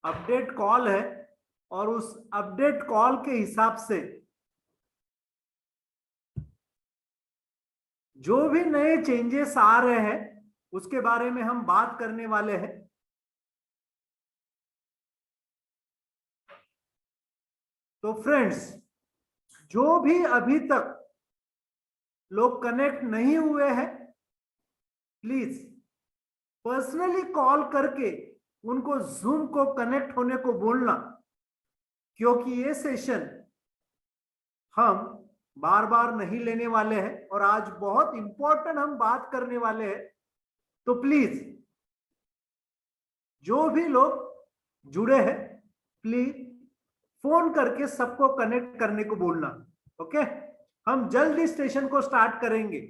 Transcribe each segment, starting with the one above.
Update call है और उस अपडेट कॉल के हिसाब से जो भी नए चेंजेस आ रहे हैं उसके बारे में हम बात करने वाले हैं। तो फ्रेंड्स, जो भी अभी तक लोग कनेक्ट नहीं हुए हैं, प्लीज पर्सनली कॉल करके उनको जूम को कनेक्ट होने को बोलना, क्योंकि ये सेशन हम बार बार नहीं लेने वाले हैं और आज बहुत इंपॉर्टेंट हम बात करने वाले हैं। तो प्लीज जो भी लोग जुड़े हैं, प्लीज फोन करके सबको कनेक्ट करने को बोलना। ओके, हम जल्दी स्टेशन को स्टार्ट करेंगे।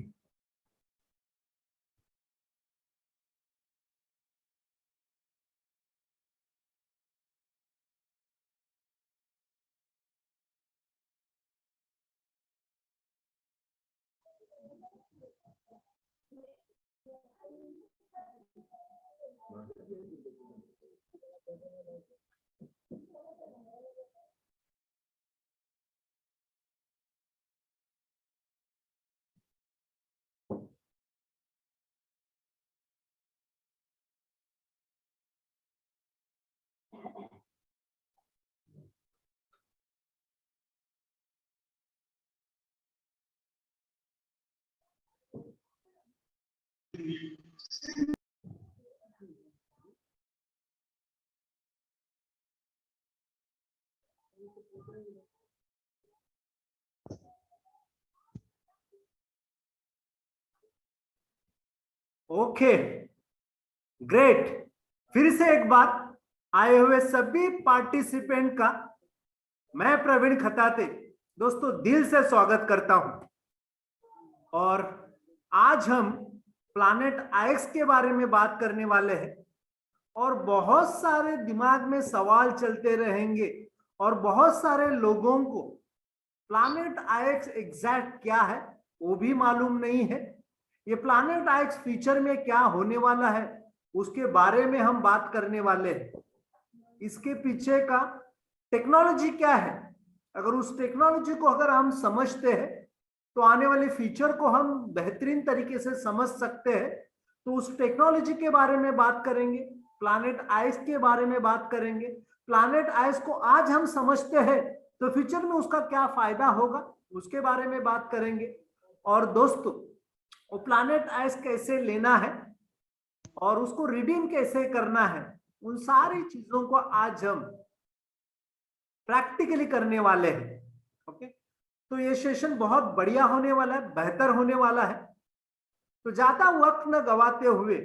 Okay, great. फिर से एक बार आए हुए सभी पार्टिसिपेंट का मैं प्रवीण खताते दोस्तों दिल से स्वागत करता हूं। और आज हम प्लैनेट आईएक्स के बारे में बात करने वाले हैं और बहुत सारे दिमाग में सवाल चलते रहेंगे और बहुत सारे लोगों को प्लैनेट आईएक्स एग्जैक्ट क्या है वो भी मालूम नहीं है। ये प्लैनेट आईएक्स फ्यूचर में क्या होने वाला है उसके बारे में हम बात करने वाले हैं। इसके पीछे का टेक्नोलॉजी क्या है, अगर उस टेक्नोलॉजी को अगर हम समझते हैं तो आने वाले फ्यूचर को हम बेहतरीन तरीके से समझ सकते हैं। तो उस टेक्नोलॉजी के बारे में बात करेंगे, प्लैनेट आईएक्स के बारे में बात करेंगे। प्लैनेट आईएक्स को आज हम समझते हैं तो फ्यूचर में उसका क्या फायदा होगा उसके बारे में बात करेंगे। और दोस्तों, वो प्लैनेट आईएक्स कैसे लेना है और उसको रिडीम कैसे करना है, उन सारी चीजों को आज हम प्रैक्टिकली करने वाले हैं। ओके, तो ये सेशन बहुत बढ़िया होने वाला है, बेहतर होने वाला है। तो ज्यादा वक्त न गवाते हुए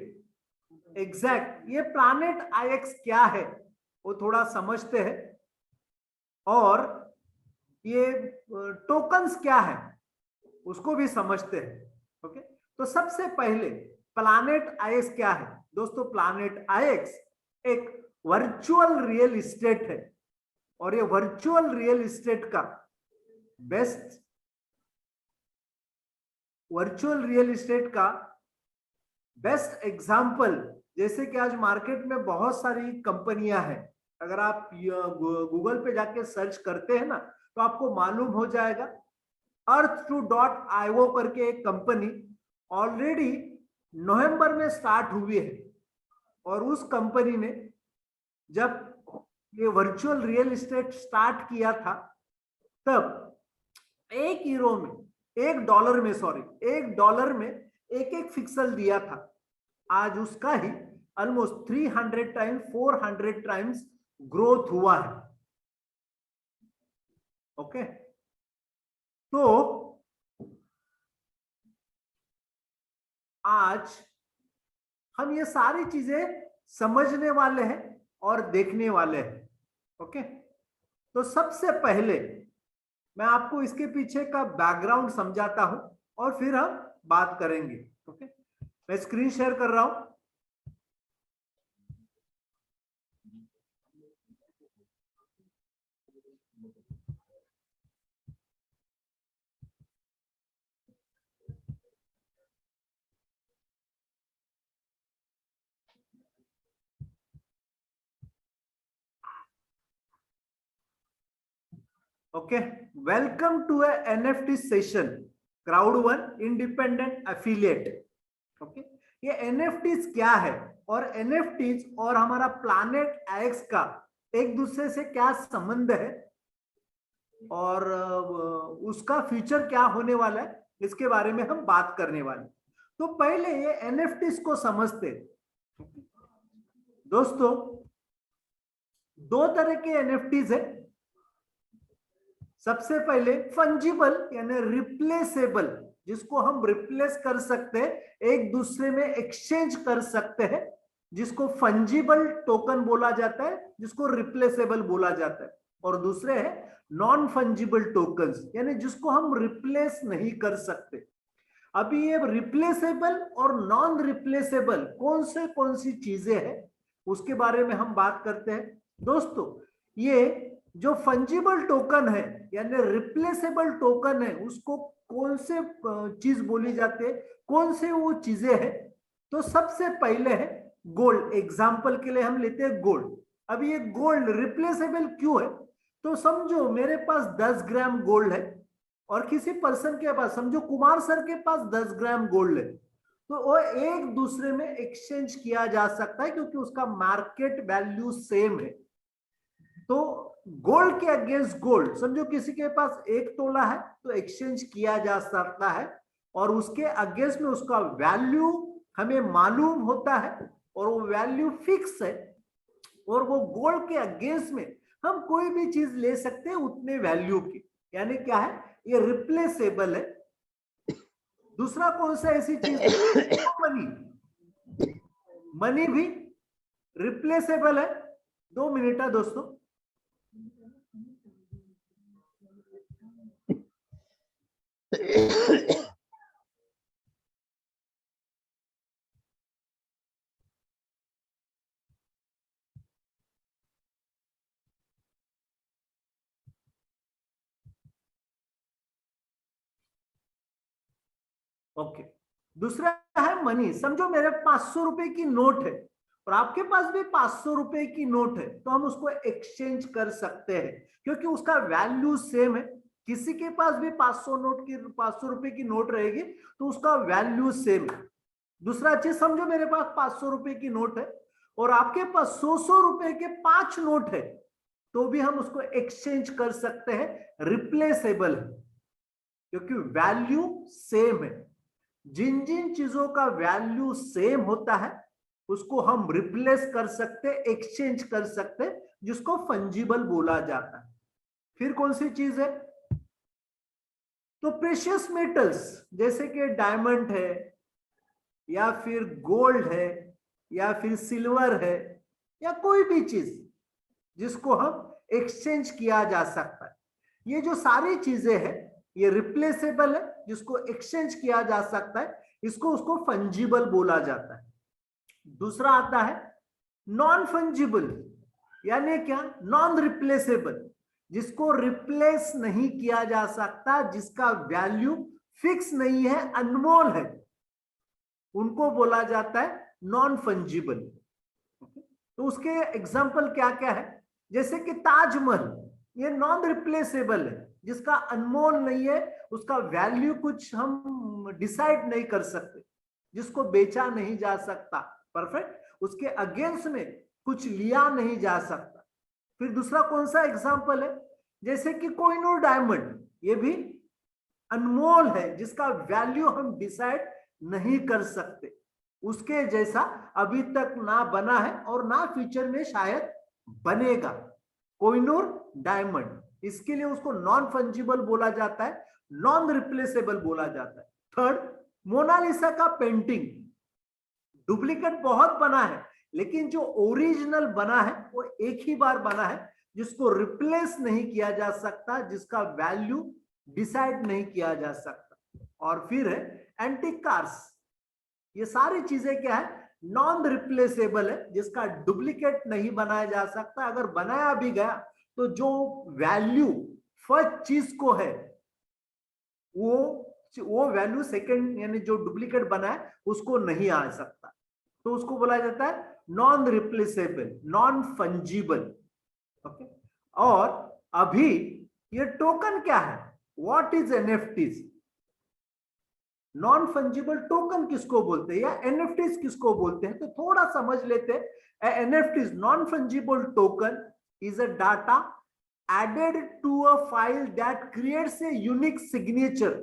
एग्जैक्ट ये प्लैनेट आईएक्स क्या है वो थोड़ा समझते हैं और ये टोकन्स क्या है उसको भी समझते हैं। ओके, तो सबसे पहले प्लैनेट आईएक्स क्या है दोस्तों। प्लैनेट आईएक्स एक वर्चुअल रियल एस्टेट है और ये वर्चुअल रियल एस्टेट का बेस्ट एग्जांपल, जैसे कि आज मार्केट में बहुत सारी कंपनियां हैं। अगर आप गूगल पे जाके सर्च करते हैं ना तो आपको मालूम हो जाएगा। earth2.io करके एक कंपनी ऑलरेडी नवंबर में स्टार्ट हुई है और उस कंपनी ने जब ये वर्चुअल रियल एस्टेट स्टार्ट किया था तब $1 में एक पिक्सल दिया था। आज उसका ही ऑलमोस्ट 300 टाइम्स 400 टाइम्स ग्रोथ हुआ है। ओके, तो आज हम ये सारी चीजें समझने वाले हैं और देखने वाले हैं। ओके, तो सबसे पहले मैं आपको इसके पीछे का बैकग्राउंड समझाता हूं और फिर हम बात करेंगे। ओके, मैं स्क्रीन शेयर कर रहा हूं। Okay, welcome to a NFT session, Crowd1 independent affiliate. Okay, ये एनएफटीज क्या है और एनएफटीज और हमारा प्लैनेट एक्स का एक दूसरे से क्या संबंध है और उसका फ्यूचर क्या होने वाला है, इसके बारे में हम बात करने वाले। तो पहले ये एनएफटीज को समझते। दोस्तों, दो तरह के एनएफटीज है। सबसे पहले फंजिबल यानी रिप्लेसेबल, जिसको हम रिप्लेस कर सकते हैं, एक दूसरे में एक्सचेंज कर सकते हैं, जिसको फंजिबल टोकन बोला जाता है, जिसको रिप्लेसेबल बोला जाता है। और दूसरे है नॉन फंजिबल टोकन्स, यानी जिसको हम रिप्लेस नहीं कर सकते। अभी ये रिप्लेसेबल और नॉन रिप्लेसेबल कौन सी चीजें हैं, उसके बारे में हम बात करते हैं। दोस्तों, ये जो फंजिबल टोकन है यानी रिप्लेसेबल टोकन है, उसको कौन से चीज बोली जाती है, कौन से वो चीजें हैं? तो सबसे पहले है गोल्ड। एग्जांपल के लिए हम लेते हैं गोल्ड। अब ये गोल्ड रिप्लेसेबल क्यों है? तो समझो मेरे पास 10 ग्राम गोल्ड है और किसी पर्सन के पास, समझो कुमार सर के पास 10 ग्राम गोल्ड है, तो वो एक दूसरे में एक्सचेंज किया जा सकता है क्योंकि उसका मार्केट वैल्यू सेम है। तो गोल्ड के अगेंस्ट गोल्ड, समझो किसी के पास 1 तोला है तो एक्सचेंज किया जा सकता है और उसके अगेंस्ट में उसका वैल्यू हमें मालूम होता है और वो वैल्यू फिक्स है और वो गोल्ड के अगेंस्ट में हम कोई भी चीज ले सकते हैं उतने वैल्यू की, यानी क्या है, ये रिप्लेसेबल है। दूसरा कौन सा ऐसी चीज? मनी। मनी भी रिप्लेसेबल है। 2 मिनट है दोस्तों। ओके, दूसरा है मनी। समझो मेरे 500 रुपए की नोट है और आपके पास भी 500 रुपए की नोट है, तो हम उसको एक्सचेंज कर सकते हैं क्योंकि उसका वैल्यू सेम है। किसी के पास भी 500 रुपए की नोट रहेगी तो उसका वैल्यू सेम है। दूसरा चीज, समझो मेरे पास 500 रुपए की नोट है और आपके पास 100 रुपए के 5 नोट है, तो भी हम उसको एक्सचेंज कर सकते हैं, रिप्लेसेबल है क्योंकि वैल्यू सेम है। जिन जिन चीजों का वैल्यू सेम होता है उसको हम रिप्लेस कर सकते, एक्सचेंज कर सकते, जिसको फंजिबल बोला जाता है। फिर कौन सी चीज है? तो प्रेशियस मेटल्स जैसे कि डायमंड है या फिर गोल्ड है या फिर सिल्वर है या कोई भी चीज जिसको हम एक्सचेंज किया जा सकता है, ये जो सारी चीजें हैं ये रिप्लेसेबल है, जिसको एक्सचेंज किया जा सकता है, इसको उसको फंजिबल बोला जाता है। दूसरा आता है नॉन फंजिबल, यानी क्या? नॉन रिप्लेसेबल, जिसको रिप्लेस नहीं किया जा सकता, जिसका वैल्यू फिक्स नहीं है, अनमोल है, उनको बोला जाता है नॉन फंजिबल। तो उसके एग्जाम्पल क्या क्या है? जैसे कि ताजमहल, ये नॉन रिप्लेसेबल है, जिसका अनमोल नहीं है, उसका वैल्यू कुछ हम डिसाइड नहीं कर सकते, जिसको बेचा नहीं जा सकता, परफेक्ट, उसके अगेंस्ट में कुछ लिया नहीं जा सकता। फिर दूसरा कौन सा एग्जाम्पल है? जैसे कि कोहिनूर डायमंड, ये भी अनमोल है, जिसका वैल्यू हम डिसाइड नहीं कर सकते, उसके जैसा अभी तक ना बना है और ना फ्यूचर में शायद बनेगा कोहिनूर डायमंड। इसके लिए उसको नॉन फंजिबल बोला जाता है, नॉन रिप्लेसेबल बोला जाता है। थर्ड, मोनालिसा का पेंटिंग डुप्लीकेट बहुत बना है, लेकिन जो ओरिजिनल बना है वो एक ही बार बना है, जिसको रिप्लेस नहीं किया जा सकता, जिसका वैल्यू डिसाइड नहीं किया जा सकता। और फिर है एंटीक कार्स, ये सारी चीजें क्या है? नॉन रिप्लेसेबल है, जिसका डुप्लीकेट नहीं बनाया जा सकता। अगर बनाया भी गया तो जो वैल्यू फर्स्ट चीज को है वो वैल्यू सेकंड यानी जो डुप्लीकेट बना है उसको नहीं आ सकता, तो उसको बोला जाता है non replaceable, non fungible. Okay, और अभी ये टोकन क्या है? What is NFTs? Non fungible token किसको बोलते हैं या एनएफटीज किसको बोलते हैं? तो थोड़ा समझ लेते हैं। NFTs, non fungible token, is a data added to a file that creates a unique signature.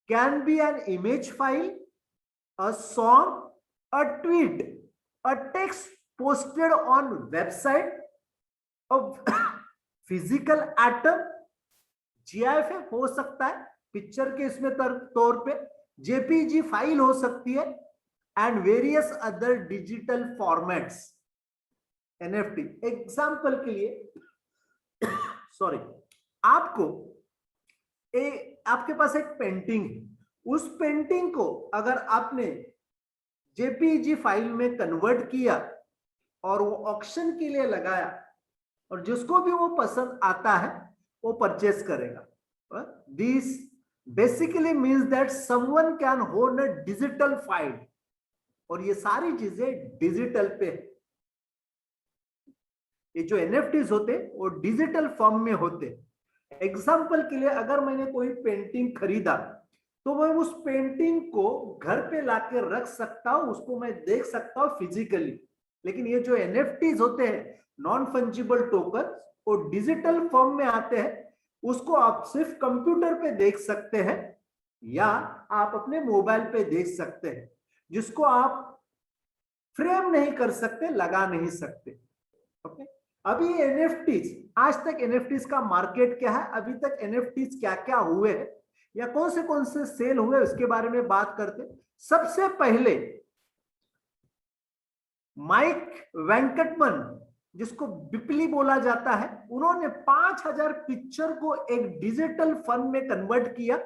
Can be an image file, a song, a tweet, a text posted on website, a physical atom, GIF हो सकता है picture के इसमें तौर पे, JPG file हो सकती है, and various other digital formats. NFT example के लिए सॉरी, आपको आपके पास एक पेंटिंग है, उस पेंटिंग को अगर आपने जेपीजी फाइल में कन्वर्ट किया और वो ऑक्शन के लिए लगाया और जिसको भी वो पसंद आता है वो परचेस करेगा। This basically means that someone can hold a digital file, और ये सारी चीजें डिजिटल पे है। ये जो एनएफटीज होते वो डिजिटल फॉर्म में होते। एग्जाम्पल के लिए अगर मैंने कोई पेंटिंग खरीदा तो मैं उस पेंटिंग को घर पे लाके रख सकता हूं, उसको मैं देख सकता हूं फिजिकली। लेकिन ये जो एनएफटीज होते हैं, नॉन फंजिबल टोकन, वो डिजिटल फॉर्म में आते हैं। उसको आप सिर्फ कंप्यूटर पे देख सकते हैं या आप अपने मोबाइल पे देख सकते हैं, जिसको आप फ्रेम नहीं कर सकते, लगा नहीं सकते। ओके, अभी एनएफटीज, आज तक एनएफटीज का मार्केट क्या है, अभी तक एनएफटीज क्या क्या हुए हैं या कौन से सेल हुए, उसके बारे में बात करते। सबसे पहले माइक वेंकटमन, जिसको बिपली बोला जाता है, उन्होंने 5000 पिक्चर को एक डिजिटल फंड में कन्वर्ट किया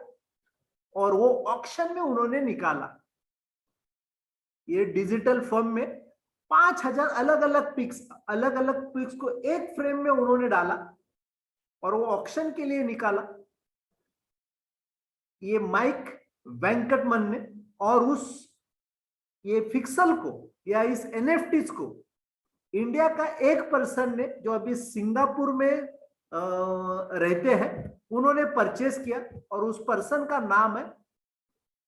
और वो ऑक्शन में उन्होंने निकाला। ये डिजिटल फॉर्म में 5000 अलग अलग पिक्स को एक फ्रेम में उन्होंने डाला और वो ऑक्शन के लिए निकाला, ये माइक वेंकटमन ने। और उस ये पिक्सल को या इस एनएफटीज को इंडिया का एक पर्सन ने, जो अभी सिंगापुर में रहते हैं, उन्होंने परचेस किया और उस पर्सन का नाम है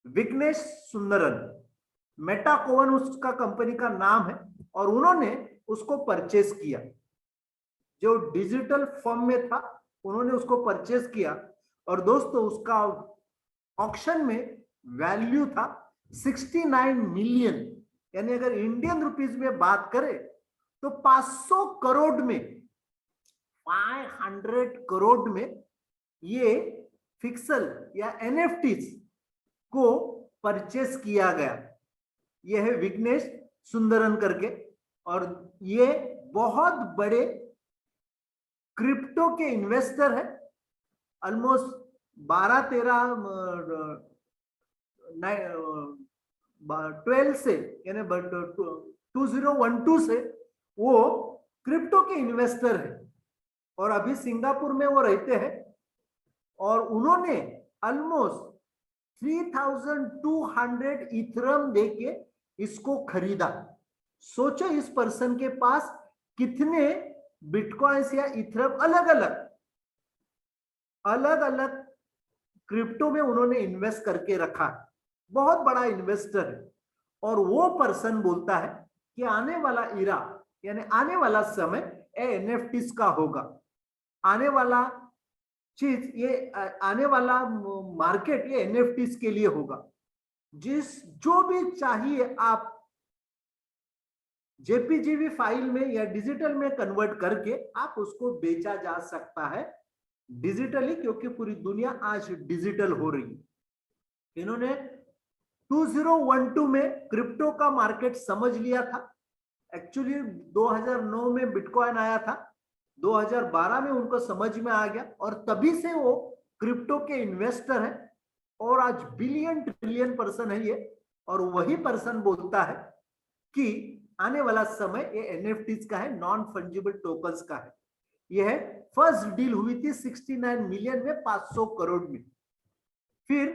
विघ्नेश सुंदरन। मेटाकोवन उसका कंपनी का नाम है और उन्होंने उसको परचेस किया। जो डिजिटल फॉर्म में था उन्होंने उसको परचेस किया और दोस्तों उसका ऑक्शन में वैल्यू था 69 मिलियन, यानी अगर इंडियन रुपीज में बात करें तो 500 करोड़ में, 500 करोड़ में ये पिक्सल या एनएफटीज को परचेस किया गया। यह है विघ्नेश सुंदरन करके, और ये बहुत बड़े क्रिप्टो के इन्वेस्टर है। ऑलमोस्ट 12 से यानी 2012 से वो क्रिप्टो के इन्वेस्टर है और अभी सिंगापुर में वो रहते हैं। और उन्होंने ऑलमोस्ट 3200 इथरम देके इसको खरीदा। सोचो इस पर्सन के पास कितने बिटकॉइंस या इथरम अलग अलग क्रिप्टो में उन्होंने इन्वेस्ट करके रखा है। बहुत बड़ा इन्वेस्टर है और वो पर्सन बोलता है कि आने वाला इरा यानी आने वाला समय एनएफटीज का होगा। आने वाला चीज, ये आने वाला मार्केट ये एनएफटीज के लिए होगा। जो भी चाहिए आप जेपीजीबी फाइल में या डिजिटल में कन्वर्ट करके आप उसको बेचा जा सकता है डिजिटली, क्योंकि पूरी दुनिया आज डिजिटल हो रही है। इन्होंने 2012 में क्रिप्टो का मार्केट समझ लिया था। एक्चुअली 2009 में बिटकॉइन आया था, 2012 में उनको समझ में आ गया और तभी से वो क्रिप्टो के इन्वेस्टर हैं और आज बिलियन ट्रिलियन पर्सन है ये। और वही पर्सन बोलता है कि आने वाला समय ये एनएफटीज का है, नॉन फंजिबल टोकन्स का है। यह फर्स्ट डील हुई थी 69 मिलियन में, 500 करोड़ में। फिर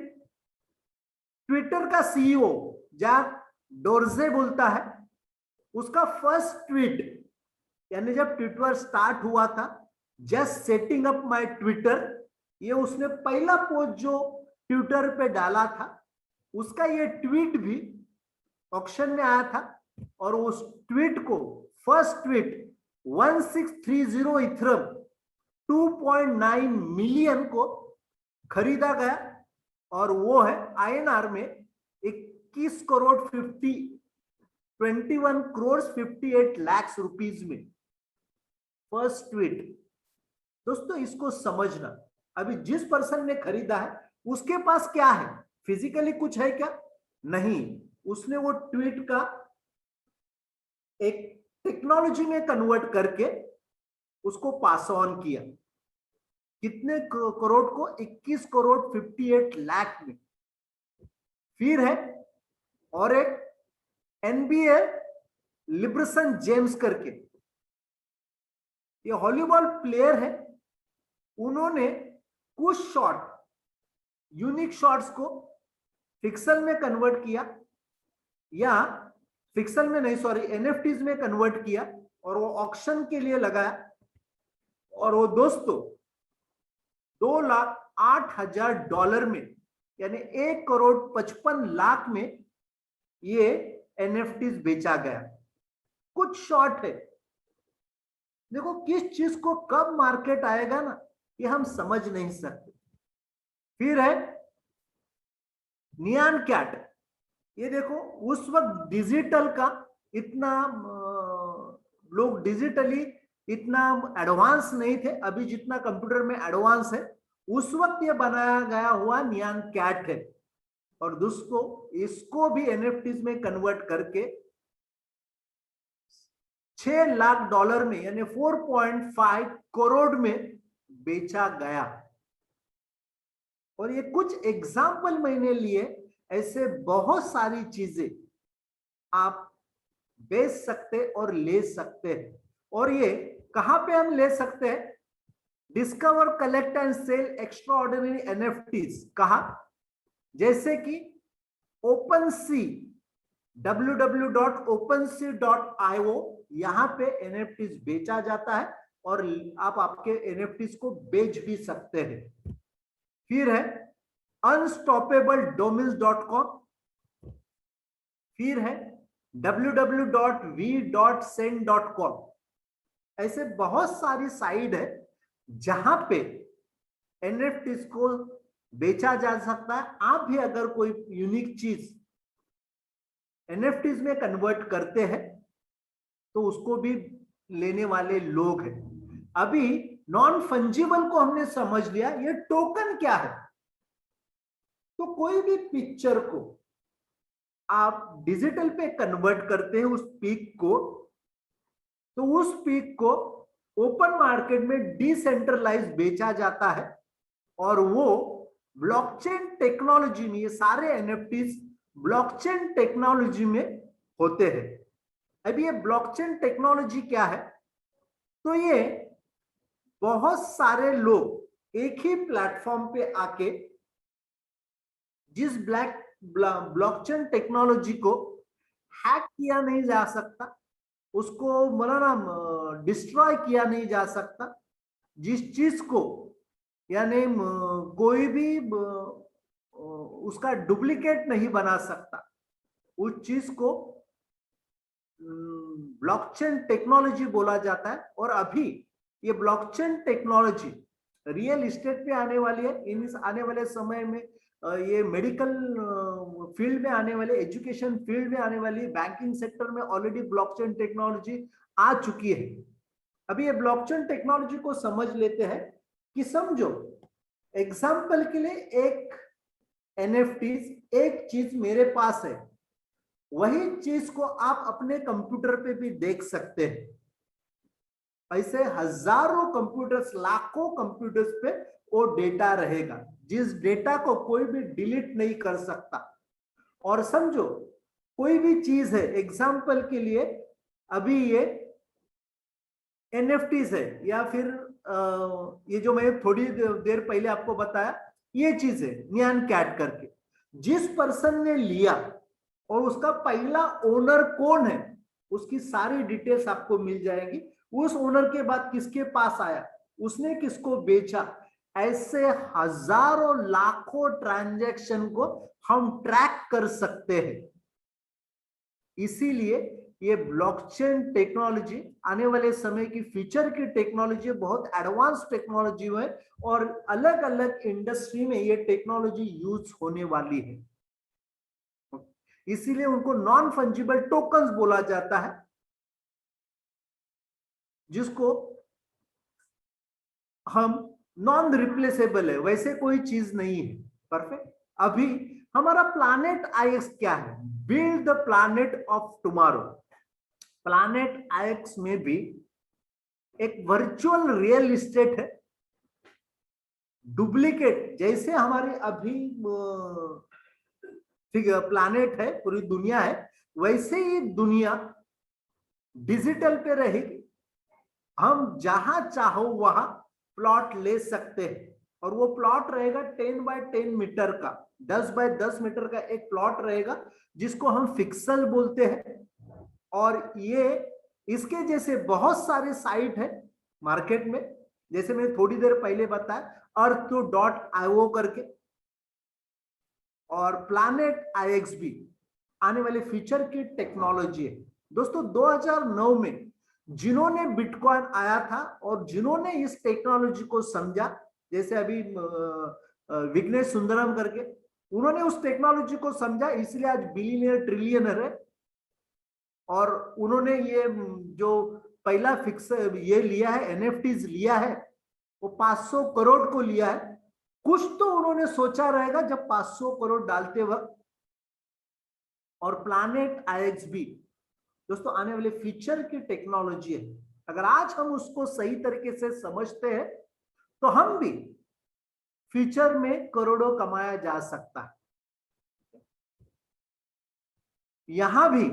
ट्विटर का सीईओ जैक डोर्जे बोलता है, उसका फर्स्ट ट्वीट यानी जब ट्विटर स्टार्ट हुआ था just setting up my Twitter, ये उसने पहला पोस्ट जो ट्विटर पे डाला था उसका ये ट्वीट भी ऑक्शन में आया था, और उस ट्वीट को फर्स्ट ट्वीट 1630 इथरम 2.9 मिलियन को खरीदा गया, और वो है INR में 21 करोड़ 21 करोड़ 58 लाख रुपीस में फर्स्ट ट्वीट। दोस्तों इसको समझना, अभी जिस पर्सन ने खरीदा है उसके पास क्या है, फिजिकली कुछ है क्या? नहीं, उसने वो ट्वीट का एक टेक्नोलॉजी में कन्वर्ट करके उसको पास ऑन किया। कितने करोड़ को? 21 करोड़ 58 लाख में। फिर है और एक NBA लिब्रसन जेम्स करके, ये वॉलीबॉल प्लेयर है, उन्होंने कुछ शॉट यूनिक शॉट्स को फिक्सल में कन्वर्ट किया, या फिक्सल में नहीं सॉरी NFTs में कन्वर्ट किया, और वो ऑक्शन के लिए लगाया, और वो दोस्तों $2,08,000 में, यानी 1 करोड़ 55 लाख में ये NFTs बेचा गया। कुछ शॉर्ट है, देखो किस चीज को कब मार्केट आएगा ना, ये हम समझ नहीं सकते। फिर है नियॉन कैट, ये देखो उस वक्त डिजिटल का इतना लोग डिजिटली इतना एडवांस नहीं थे, अभी जितना कंप्यूटर में एडवांस है, उस वक्त ये बनाया गया हुआ नियॉन कैट है। और दोस्तों इसको भी NFTs में कन्वर्ट करके $6 लाख में, यानी 4.5 करोड़ में बेचा गया। और ये कुछ एग्जाम्पल मैंने लिए, ऐसे बहुत सारी चीजें आप बेच सकते और ले सकते हैं। और ये कहां पे हम ले सकते हैं? Discover, collect and sell extraordinary NFTs। कहा? जैसे कि OpenSea, www.opensea.io, यहां पे NFTs बेचा जाता है, और आप आपके NFTs को बेच भी सकते हैं। फिर है unstoppabledomains.com, फिर है www.v.send.com। ऐसे बहुत सारी साइट है जहां पे NFTs को बेचा जा सकता है। आप भी अगर कोई यूनिक चीज NFTs में कन्वर्ट करते हैं तो उसको भी लेने वाले लोग हैं। अभी नॉन फंजिबल को हमने समझ लिया, ये टोकन क्या है? तो कोई भी पिक्चर को आप डिजिटल पे कन्वर्ट करते हैं उस पिक को, तो उस पिक को ओपन मार्केट में डिसेंट्रलाइज बेचा जाता है, और वो ब्लॉकचेन टेक्नोलॉजी में, ये सारे NFTs ब्लॉकचेन टेक्नोलॉजी में होते हैं। अभी ये ब्लॉकचेन टेक्नोलॉजी क्या है? तो ये बहुत सारे लोग एक ही प्लेटफॉर्म पे आके जिस ब्लॉकचेन टेक्नोलॉजी को हैक किया नहीं जा सकता, उसको मतलब डिस्ट्रॉय किया नहीं जा सकता, जिस चीज को यानी कोई भी उसका डुप्लीकेट नहीं बना सकता, उस चीज को ब्लॉकचेन टेक्नोलॉजी बोला जाता है। और अभी ये ब्लॉकचेन टेक्नोलॉजी रियल एस्टेट पे आने वाली है, इन आने वाले समय में ये मेडिकल फील्ड में आने वाले, एजुकेशन फील्ड में आने वाली, बैंकिंग सेक्टर में ऑलरेडी ब्लॉकचेन टेक्नोलॉजी आ चुकी है। अभी ये ब्लॉकचेन टेक्नोलॉजी को समझ लेते हैं कि समझो एग्जाम्पल के लिए एक NFTs, एक चीज मेरे पास है, वही चीज को आप अपने कंप्यूटर पे भी देख सकते हैं। ऐसे हजारों कंप्यूटर्स, लाखों कंप्यूटर्स पे वो डेटा रहेगा, जिस डेटा को कोई भी डिलीट नहीं कर सकता। और समझो कोई भी चीज है, एग्जाम्पल के लिए अभी ये NFTs है, या फिर ये जो मैं थोड़ी देर पहले आपको बताया ये चीज है नियॉन कैट करके, जिस पर्सन ने लिया और उसका पहला ओनर कौन है, उसकी सारी डिटेल्स आपको मिल जाएगी। उस ओनर के बाद किसके पास आया, उसने किसको बेचा, ऐसे हजारों लाखों ट्रांजैक्शन को हम ट्रैक कर सकते हैं। इसीलिए ये ब्लॉकचेन टेक्नोलॉजी आने वाले समय की फ्यूचर की टेक्नोलॉजी, बहुत एडवांस टेक्नोलॉजी है और अलग अलग इंडस्ट्री में ये टेक्नोलॉजी यूज होने वाली है। इसीलिए उनको नॉन फंजिबल टोकन्स बोला जाता है, जिसको हम नॉन रिप्लेसेबल है, वैसे कोई चीज नहीं है। परफेक्ट। अभी हमारा प्लैनेट आईएक्स क्या है, build the planet of tomorrow. Planet आईएक्स में भी एक वर्चुअल रियल एस्टेट है, डुप्लीकेट, जैसे हमारे अभी प्लैनेट है, पूरी दुनिया है, वैसे ही दुनिया डिजिटल पे रहेगी। हम जहां चाहो वहां प्लॉट ले सकते हैं और वो प्लॉट रहेगा 10 बाय 10 मीटर का, 10 बाय 10 मीटर का एक प्लॉट रहेगा, जिसको हम फिक्सल बोलते हैं। और ये इसके जैसे बहुत सारे साइट है मार्केट में, जैसे मैंने थोड़ी देर पहले बताया earth2.io करके, और प्लैनेट आईएक्स भी आने वाले फ्यूचर की टेक्नोलॉजी है। दोस्तों 2009 में जिन्होंने बिटकॉइन आया था और जिन्होंने इस टेक्नोलॉजी को समझा, जैसे अभी विघ्नेश सुंदरम करके, उन्होंने उस टेक्नोलॉजी को समझा, इसलिए आज बिलियनियर ट्रिलियनर है। और उन्होंने ये जो पहला फिक्स ये लिया है, एनएफटीज लिया है, वो 500 करोड़ को लिया है। कुछ तो उन्होंने सोचा रहेगा जब 500 करोड़ डालते वक्त। और प्लैनेट आईएक्स भी दोस्तों आने वाले फ्यूचर की टेक्नोलॉजी है। अगर आज हम उसको सही तरीके से समझते हैं तो हम भी फ्यूचर में करोड़ों कमाया जा सकता है। यहां भी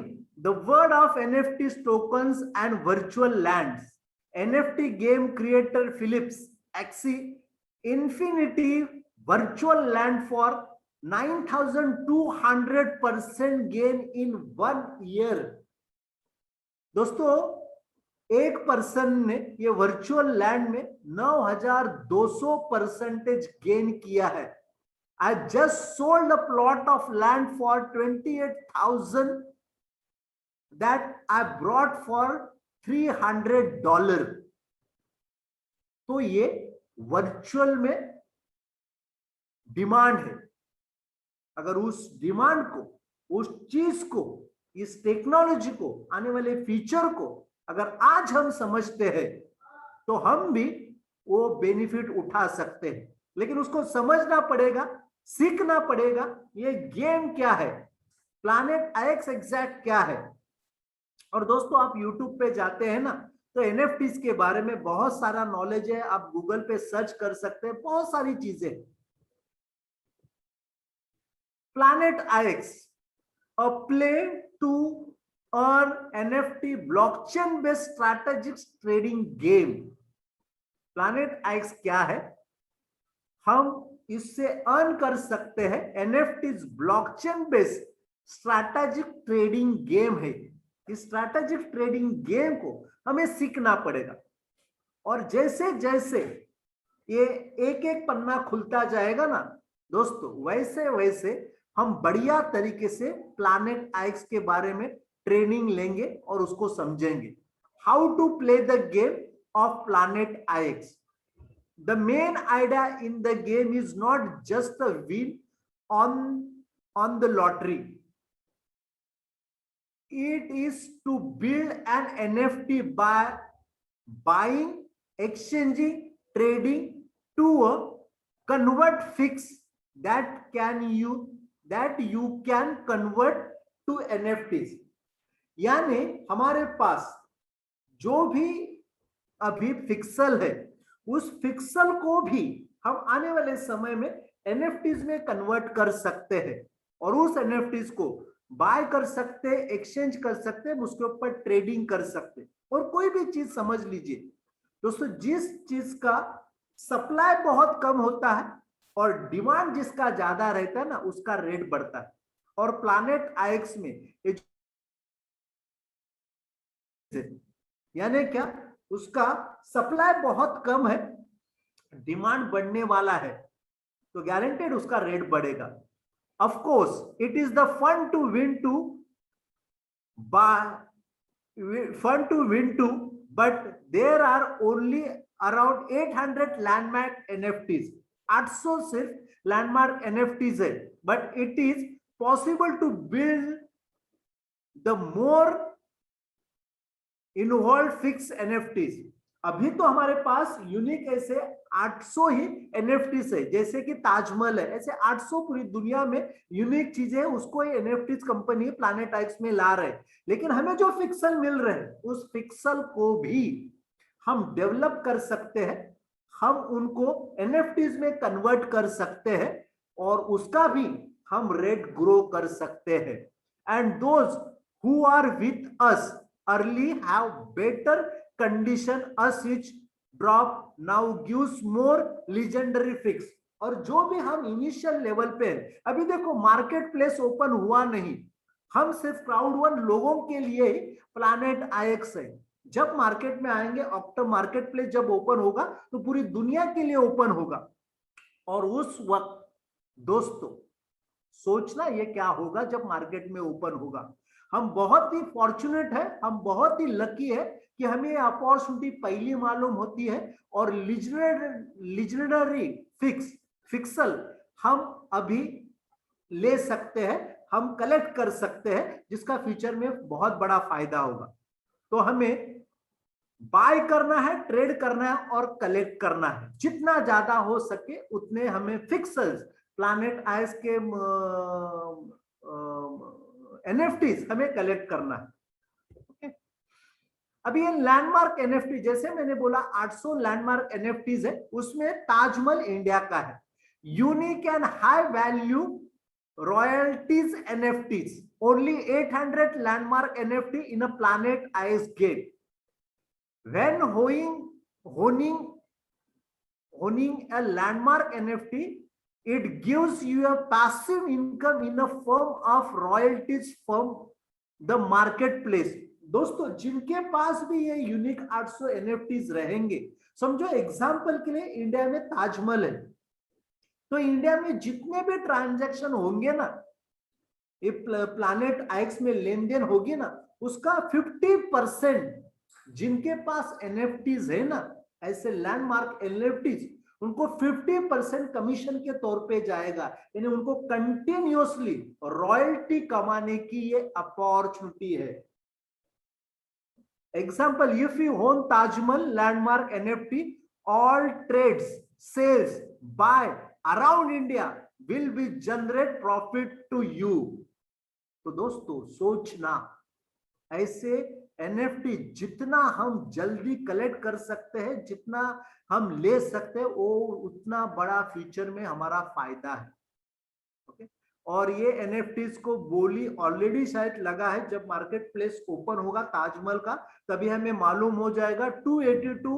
the word of NFT tokens and virtual lands, NFT game creator Philips Axie Infinity virtual land for 9,200% gain in 1 year। दोस्तों एक पर्सन ने ये वर्चुअल लैंड में 9,200% गेन किया है। I just sold a plot of land for 28,000 that I brought for $300। तो ये virtual में डिमांड है। अगर उस डिमांड को, उस चीज को, इस टेक्नोलॉजी को, आने वाले फीचर को अगर आज हम समझते हैं तो हम भी वो बेनिफिट उठा सकते हैं। लेकिन उसको समझना पड़ेगा, सीखना पड़ेगा, ये गेम क्या है, प्लैनेट आईएक्स एग्जैक्ट क्या है। और दोस्तों आप यूट्यूब पे जाते हैं ना, तो एनएफटीज के बारे में बहुत सारा नॉलेज है, आप गूगल पे सर्च कर सकते हैं, बहुत सारी चीजें। Planet IX, a play to earn NFT blockchain-based strategic trading game। Planet IX क्या है, हम इससे अर्न कर सकते हैं NFTs blockchain based strategic trading game है। इस स्ट्रैटेजिक ट्रेडिंग गेम को हमें सीखना पड़ेगा और जैसे जैसे ये एक एक पन्ना खुलता जाएगा ना दोस्तों, वैसे वैसे हम बढ़िया तरीके से प्लैनेट आईएक्स के बारे में ट्रेनिंग लेंगे और उसको समझेंगे। How to play the game of Planet IX. The main idea in the game is not just a win on the lottery, it is to build an NFT by buying, exchanging, trading to a convert fix that you can convert to NFTs। यानी हमारे पास जो भी अभी pixel है, उस pixel को भी हम आने वाले समय में NFTs में कन्वर्ट कर सकते हैं और उस NFTs को बाय कर सकते, एक्सचेंज कर सकते, उसके ऊपर ट्रेडिंग कर सकते। और कोई भी चीज समझ लीजिए दोस्तों, जिस चीज का सप्लाई बहुत कम होता है और डिमांड जिसका ज्यादा रहता है ना, उसका रेट बढ़ता है। और प्लैनेट आईएक्स में यानी क्या, उसका सप्लाई बहुत कम है डिमांड बढ़ने वाला है तो गारंटेड उसका रेट बढ़ेगा। Of course it is the fun to win too but there are only around 800 landmark NFTs. 800 सिर्फ लैंडमार्क एनएफटीज है, but it is possible to build the more involve fix NFTs. अभी तो हमारे पास unique ऐसे 800 ही NFTs है, जैसे कि ताजमहल है, ऐसे 800 पूरी दुनिया में यूनिक चीजें उसको एनएफटीज कंपनी प्लैनेट एक्स में ला रहे हैं। लेकिन हमें जो फिक्सल मिल रहे हैं उस फिक्सल को भी हम डेवलप कर सकते हैं, हम उनको एनएफटीज में कन्वर्ट कर सकते हैं और उसका भी हम रेट ग्रो कर सकते हैं। And those who are with us early have better condition as each drop now gives more legendary fix. और जो भी हम इनिशियल लेवल पे, अभी देखो मार्केट प्लेस ओपन हुआ नहीं, हम सिर्फ क्राउड वन लोगों के लिए प्लैनेट आईएक्स है। जब मार्केट में आएंगे, ऑक्टो मार्केट प्लेस जब ओपन होगा तो पूरी दुनिया के लिए ओपन होगा। और उस वक्त दोस्तों सोचना ये क्या होगा जब मार्केट में ओपन होगा। हम बहुत ही फॉर्चुनेट है, हम बहुत ही लकी है कि हमें अपॉर्चुनिटी पहली मालूम होती है और लीजेंडरी फिक्सल हम अभी ले सकते हैं, हम कलेक्ट कर सकते हैं, जिसका फ्यूचर में बहुत बड़ा फायदा होगा। तो हमें बाय करना है, ट्रेड करना है और कलेक्ट करना है। जितना ज्यादा हो सके उतने हमें फिक्सल्स, प्लैनेट आइस के एनएफटीज हमें कलेक्ट करना है। ओके, अभी ये लैंडमार्क एनएफटी, जैसे मैंने बोला 800 लैंडमार्क एनएफटीज है, उसमें ताजमहल इंडिया का है। Unique and high value royalties NFTs, only 800 landmark NFT in a Planet IX get. When owning a landmark NFT, it gives you a passive income in a form of royalties from the marketplace। दोस्तों जिनके पास भी ये unique 800 NFTs रहेंगे, समझो example के लिए India में ताजमहल है, तो इंडिया में जितने भी ट्रांजैक्शन होंगे ना, ये प्लैनेट आईएक्स में लेन देन होगी ना, उसका 50% जिनके पास एनएफटीज है ना, ऐसे लैंडमार्क एनएफटीज, उनको 50% कमीशन के तौर पे जाएगा। यानी उनको कंटिन्यूअसली रॉयल्टी कमाने की ये अपॉर्चुनिटी है। Example, if you own Taj Mahal landmark NFT, all trades sales by around India will be generate profit to you. तो दोस्तों सोचना, ऐसे एनएफटी जितना हम जल्दी कलेक्ट कर सकते हैं, जितना हम ले सकते हैं, वो उतना बड़ा फ्यूचर में हमारा फायदा है। ओके, और ये एनएफटीज को बोली ऑलरेडी शायद लगा है, जब मार्केट प्लेस ओपन होगा ताजमहल का तभी हमें मालूम हो जाएगा। 282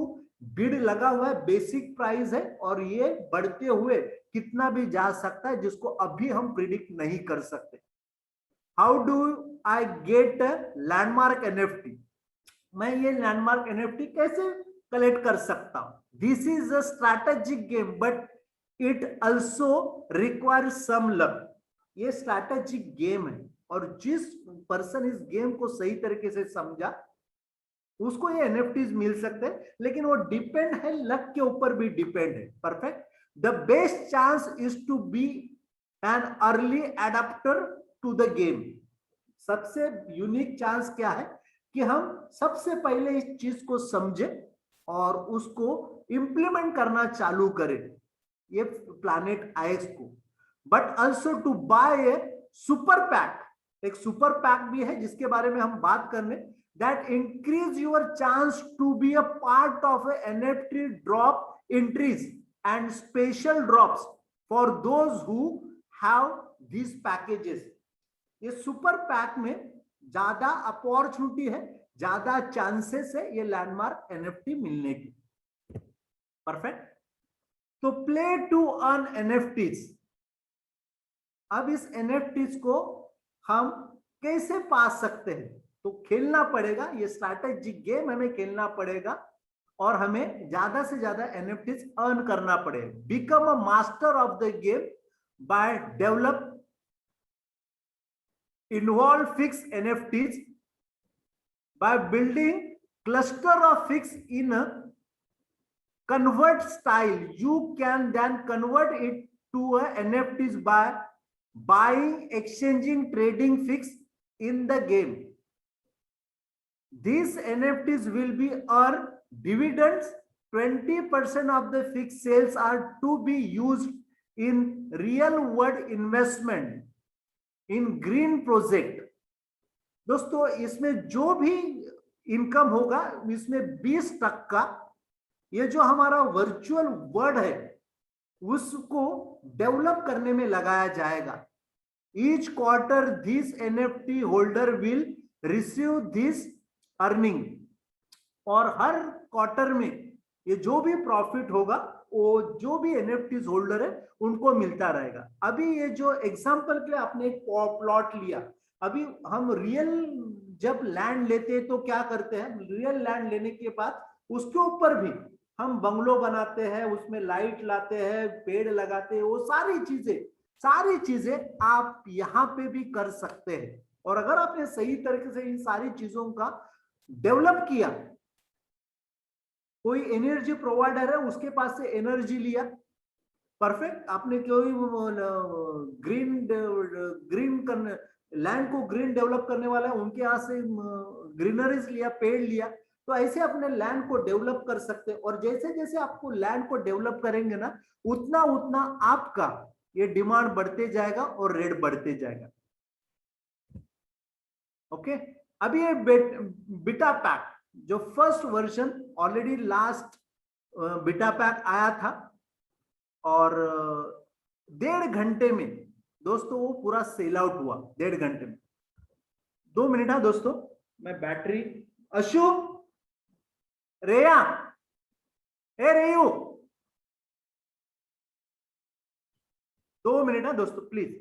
बिड लगा हुआ है, बेसिक प्राइस है, और ये बढ़ते हुए कितना भी जा सकता है, जिसको अभी हम प्रिडिक्ट नहीं कर सकते। How do I get landmark NFT? मैं ये लैंडमार्क एनएफटी कैसे कलेक्ट कर सकता हूं? This is a strategic game but it also requires some luck. ये स्ट्रैटेजिक गेम है और जिस पर्सन इस गेम को सही तरीके से समझा उसको ये एनएफटीज मिल सकते हैं, लेकिन वो डिपेंड है, लक के ऊपर भी डिपेंड है। Perfect. The best chance is to be an early adapter to the game. सबसे यूनिक चांस क्या है कि हम सबसे पहले इस चीज को समझे और उसको इंप्लीमेंट करना चालू करें, ये प्लैनेट आईएक्स को। But also to buy a super pack, एक सुपर पैक भी है जिसके बारे में हम बात करने, that increase your chance to be a part of a NFT drop entries and special drops for those who have this packages. ये सुपर पैक में ज्यादा अपॉर्चुनिटी है, ज्यादा चांसेस है ये लैंडमार्क एनएफटी मिलने की। परफेक्ट। तो प्ले टू अर्न एनएफटीज। अब इस एनएफटीज को हम कैसे पा सकते हैं? तो खेलना पड़ेगा, ये स्ट्रैटेजिक गेम हमें खेलना पड़ेगा और हमें ज्यादा से ज्यादा एनएफटीज अर्न करना पड़े। Become a master of the game by develop involve fix NFTs by building cluster of fix in a convert style. You can then convert it to a NFTs by buying, exchanging, trading fix in the game. These NFTs will be earn dividends. 20% of the fixed sales are to be used in real world investment in green project. दोस्तों इसमें जो भी income होगा इसमें 20% ये जो हमारा virtual word है उसको डेवलप करने में लगाया जाएगा। Each quarter this NFT holder will receive this earning, और हर क्वार्टर में ये जो भी प्रॉफिट होगा वो जो भी एनएफटी होल्डर है उनको मिलता रहेगा। अभी ये जो एग्जांपल के लिए आपने एक प्लॉट लिया, अभी हम रियल जब लैंड लेते हैं तो क्या करते हैं, रियल लैंड लेने के बाद उसके ऊपर भी हम बंगलो बनाते हैं, उसमें लाइट लाते हैं, पेड़ लगाते हैं, वो सारी चीजें आप यहाँ पे भी कर सकते हैं। और अगर आपने सही तरीके से इन सारी चीजों का डेवलप किया, कोई एनर्जी प्रोवाइडर है उसके पास से एनर्जी लिया, परफेक्ट, आपने कोई ग्रीन लैंड को ग्रीन डेवलप करने वाला है उनके यहाँ से ग्रीनरीज लिया, पेड़ लिया, तो ऐसे अपने लैंड को डेवलप कर सकते हैं। और जैसे जैसे आपको लैंड को डेवलप करेंगे ना उतना उतना आपका ये डिमांड बढ़ते जाएगा और रेट बढ़ते जाएगा। ओके, अभी ये बीटा पैक जो first version already last beta pack आया था और 1.5 घंटे में दोस्तों वो पूरा सेल आउट हुआ। 1.5 घंटे में 2 मिनट है दोस्तों, मैं बैटरी अशु रेया ए रेयू 2 मिनट है दोस्तों please.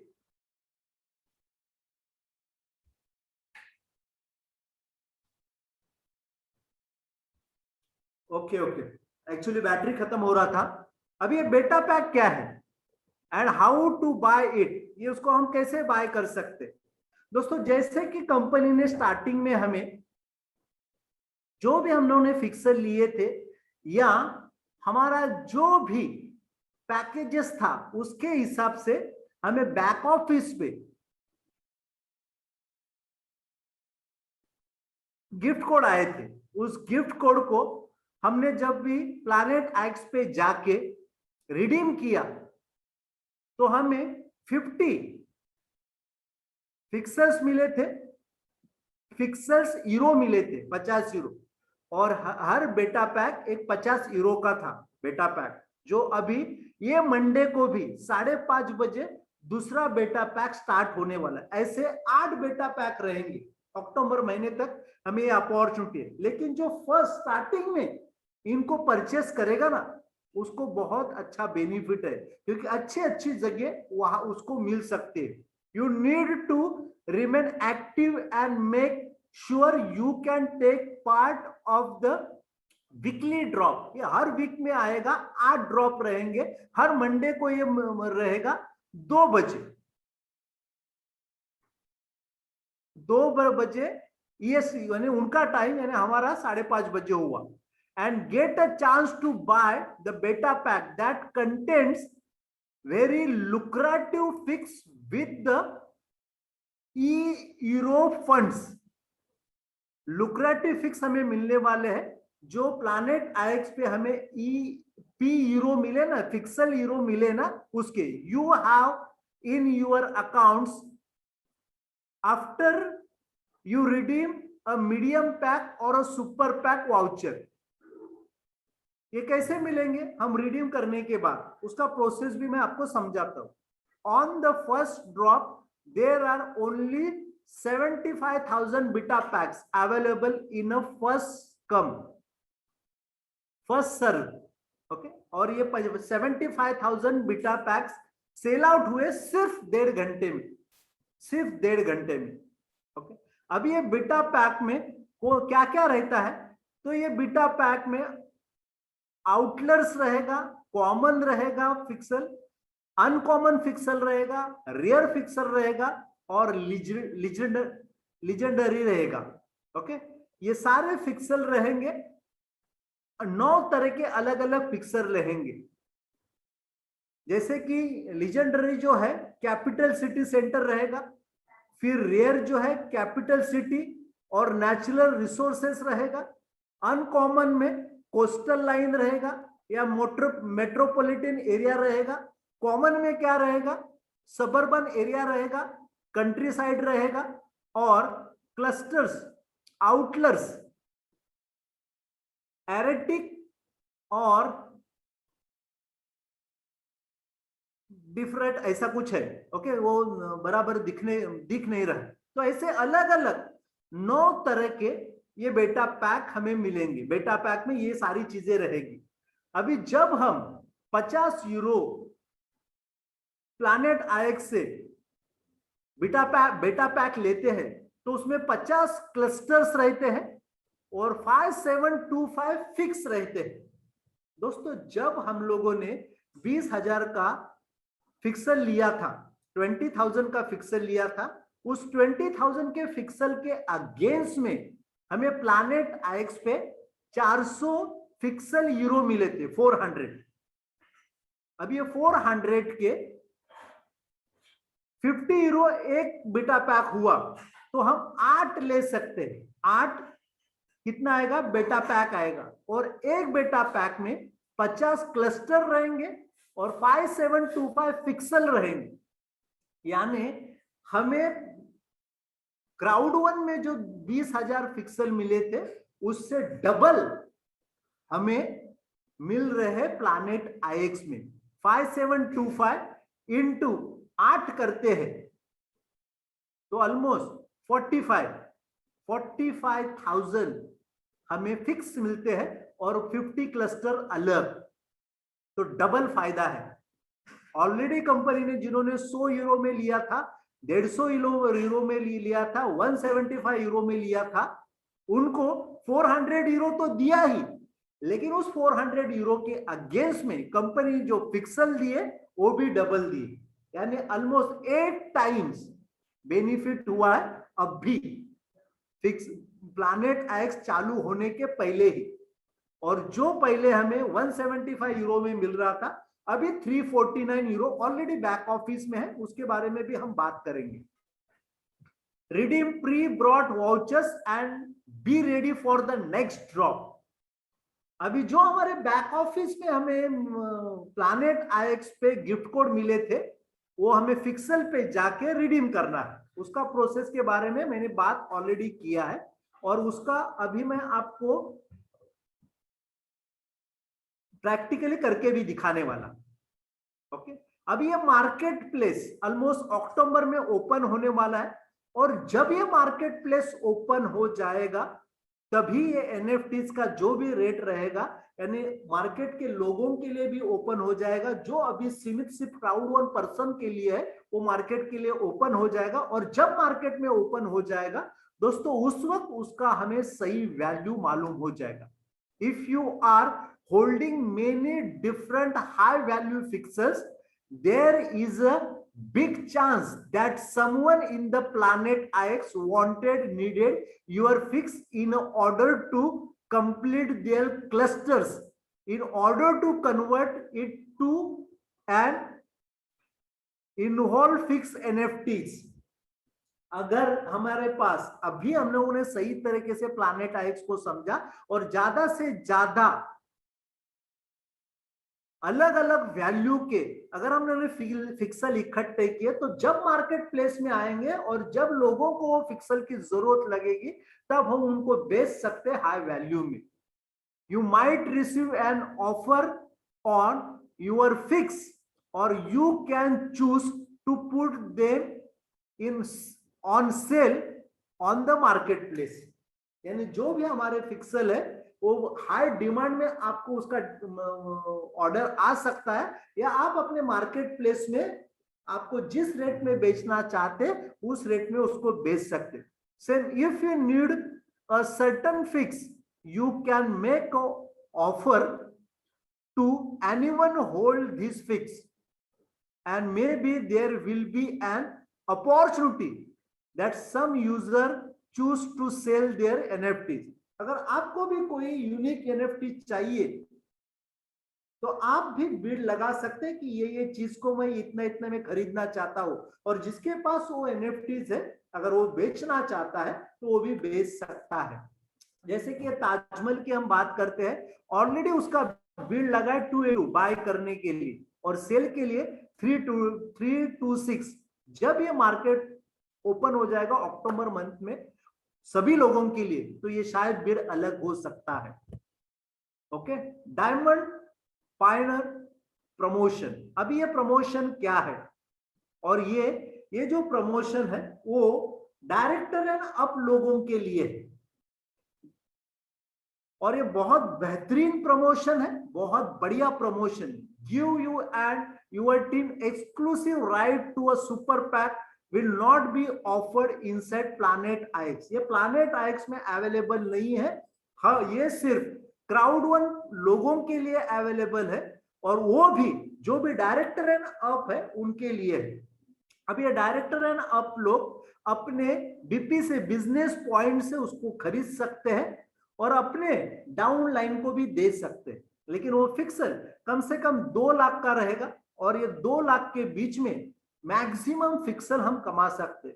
Okay okay, actually battery खत्म हो रहा था। अभी ये बेटा पैक क्या है and how to buy it, ये उसको हम कैसे बाय कर सकते दोस्तों। जैसे कि कंपनी ने स्टार्टिंग में हमें जो भी हम लोगों ने फिक्सर लिए थे या हमारा जो भी पैकेजेस था उसके हिसाब से हमें बैक ऑफिस पे गिफ्ट कोड आए थे। उस गिफ्ट कोड को हमने जब भी प्लैनेट एक्स पे जाके रिडीम किया तो हमें 50 फिक्सर्स मिले थे, फिक्सर्स यूरो मिले थे 50 यूरो, और हर बेटा पैक एक 50 यूरो का था बेटा पैक, जो अभी ये मंडे को भी 5:30 बजे दूसरा बेटा पैक स्टार्ट होने वाला है। ऐसे 8 बेटा पैक रहेंगे अक्टूबर महीने तक, हमें ये अपॉर्चुनिटी है। लेकिन जो फर्स्ट स्टार्टिंग में इनको परचेस करेगा ना उसको बहुत अच्छा बेनिफिट है, क्योंकि अच्छी जगह वहां उसको मिल सकते हैं। You need to remain active and make sure you can take part of the weekly drop. ये हर वीक में आएगा, 8 ड्रॉप रहेंगे, हर मंडे को ये रहेगा 2 बजे, 2 बजे ईएसटी यानी उनका टाइम, यानी हमारा 5:30 बजे हुआ। And get a chance to buy the beta pack that contains very lucrative fix with the euro funds। lucrative fix हमें मिलने वाले हैं, जो प्लैनेट आईएक्स पे हमें पी यूरो मिले ना, फिक्सल यूरो मिले ना, उसके you have in your accounts after you redeem a medium pack और अ सुपर पैक वाउचर। ये कैसे मिलेंगे हम रिडीम करने के बाद, उसका प्रोसेस भी मैं आपको समझाता हूं। On the first drop there are only 75,000 beta packs available in a first serve. Okay, और ये 75,000 बीटा पैक्स सेल आउट हुए सिर्फ 1.5 घंटे में, सिर्फ 1.5 घंटे में। ओके, अब ये बीटा पैक में को क्या क्या रहता है, तो ये बीटा पैक में आउटलर्स रहेगा, कॉमन रहेगा फिक्सल, अनकॉमन फिक्सल रहेगा, रेयर फिक्सल रहेगा और लीजेंडरी रहेगा। ओके, ये सारे फिक्सल रहेंगे। 9 तरह के अलग अलग फिक्सल रहेंगे। जैसे कि लीजेंडरी जो है कैपिटल सिटी सेंटर रहेगा, फिर रेयर जो है कैपिटल सिटी और नेचुरल रिसोर्सेस रहेगा, अनकॉमन में कोस्टल लाइन रहेगा या मेट्रोपॉलिटन एरिया रहेगा, कॉमन में क्या रहेगा, सबर्बन एरिया रहेगा, कंट्री साइड रहेगा और क्लस्टर्स, आउटलर्स, एरेटिक और डिफरेंट ऐसा कुछ है। ओके, वो बराबर दिख नहीं रहा। तो ऐसे अलग अलग 9 तरह के ये बेटा पैक हमें मिलेंगे। बेटा पैक में ये सारी चीजें रहेगी। अभी जब हम 50 यूरो प्लैनेट आईएक्स से बेटा पैक लेते हैं तो उसमें 50 क्लस्टर्स रहते हैं और 5725 फिक्स रहते हैं। दोस्तों, जब हम लोगों ने 20,000 का फिक्सल लिया था, 20,000 का फिक्सल लिया था, उस 20,000 के फिक्सल के अगेंस्ट में हमें प्लैनेट आईएक्स पे 400 फिक्सल यूरो मिले थे, 400। अब ये 400 के 50 यूरो एक बेटा पैक हुआ तो हम 8 ले सकते हैं। 8 कितना आएगा, बेटा पैक आएगा। और एक बेटा पैक में 50 क्लस्टर रहेंगे और 5725 फिक्सल रहेंगे। यानी हमें क्राउड 1 में जो 20,000 फिक्सल मिले थे उससे डबल हमें मिल रहे प्लैनेट आईएक्स में। 5725 इंटू 8 करते हैं तो ऑलमोस्ट 45,000 हमें फिक्स मिलते हैं और 50 क्लस्टर अलग। तो डबल फायदा है। ऑलरेडी कंपनी ने जिन्होंने 100 यूरो में लिया था, 150 यूरो में लिया था, 175 यूरो में लिया था, उनको 400 यूरो तो दिया ही, लेकिन उस 400 यूरो के अगेंस्ट में कंपनी जो फिक्सल दिए वो भी डबल दिए। यानी ऑलमोस्ट 8 टाइम्स बेनिफिट हुआ है अब भी फिक्स प्लैनेट आईएक्स चालू होने के पहले ही। और जो पहले हमें 175 यूरो में मिल रहा था, अभी 349 यूरो ऑलरेडी बैक ऑफिस में है, उसके बारे में भी हम बात करेंगे। Redeem pre brought vouchers and be ready for the next drop. अभी जो हमारे बैक ऑफिस में हमें प्लैनेट आईएक्स पे गिफ्ट कोड मिले थे वो हमें फिक्सल पे जाके रिडीम करना है। उसका प्रोसेस के बारे में मैंने बात ऑलरेडी किया है और उसका अभी मैं आपको प्रैक्टिकली करके भी दिखाने वाला। ओके, अभी ये मार्केट प्लेस ऑलमोस्ट अक्टूबर में ओपन होने वाला है और जब ये मार्केट प्लेस ओपन हो जाएगा तभी ये एनएफटीज का जो भी रेट रहेगा, यानी मार्केट के लोगों के लिए भी ओपन हो जाएगा। जो अभी सीमित सिर्फ क्राउड 1 पर्सन के लिए है वो मार्केट के लिए ओपन हो जाएगा। और जब मार्केट में ओपन हो जाएगा दोस्तों, उस वक्त उसका हमें सही वैल्यू मालूम हो जाएगा। If you are holding many different high value fixes, there is a big chance that someone in the planet IX needed your fix in order to complete their clusters, in order to convert it to an in-whole fix NFTs। अगर हमारे पास अभी हम लोगों ने सही तरीके से planet IX को समझा और ज्यादा से ज्यादा अलग अलग वैल्यू के अगर हमने फिक्सल इकट्ठे किए तो जब मार्केट प्लेस में आएंगे और जब लोगों को वो फिक्सल की जरूरत लगेगी तब हम उनको बेच सकते हैं हाई वैल्यू में। You might receive an offer on your fix or you can choose to put them in on sale on the market place. यानी जो भी हमारे फिक्सल है वो हाई डिमांड में आपको उसका ऑर्डर आ सकता है, या आप अपने मार्केट प्लेस में आपको जिस रेट में बेचना चाहते हैं उस रेट में उसको बेच सकते। Same if you need a certain fix you can make offer to anyone hold this fix, and maybe there will be an opportunity that some user choose to sell their NFTs. अगर आपको भी कोई unique NFT चाहिए तो आप भी bid लगा सकते हैं कि ये चीज को मैं इतना इतना में खरीदना चाहता हूं, और जिसके पास वो NFTs है अगर वो बेचना चाहता है तो वो भी बेच सकता है। जैसे कि ताजमहल की हम बात करते हैं, ऑलरेडी उसका बिड लगा है 2 बाय करने के लिए और सेल के लिए 326। जब ये मार्केट ओपन हो जाएगा अक्टूबर मंथ में सभी लोगों के लिए, तो ये शायद बिड अलग हो सकता है। Okay, diamond Pioneer promotion. अभी ये प्रमोशन क्या है, और ये जो प्रमोशन है वो डायरेक्टर एंड अप लोगों के लिए है, और ये बहुत बेहतरीन प्रमोशन है, बहुत बढ़िया promotion. Give you and your team exclusive right to a super pack will not be offered inside Planet IX. ये प्लैनेट आईएक्स में अवेलेबल नहीं है, हाँ ये सिर्फ क्राउड वन लोगों के लिए अवेलेबल है, और वो भी जो भी डायरेक्टर एंड अप है उनके लिए है। अब ये डायरेक्टर एंड अप लोग अपने बीपी से, बिजनेस पॉइंट से उसको खरीद सकते हैं और अपने डाउन लाइन को भी दे सकते हैं, लेकिन वो फिक्सर कम से कम 2 लाख का रहेगा, और ये 2 लाख के बीच में मैक्सिमम फिक्सर हम कमा सकते हैं।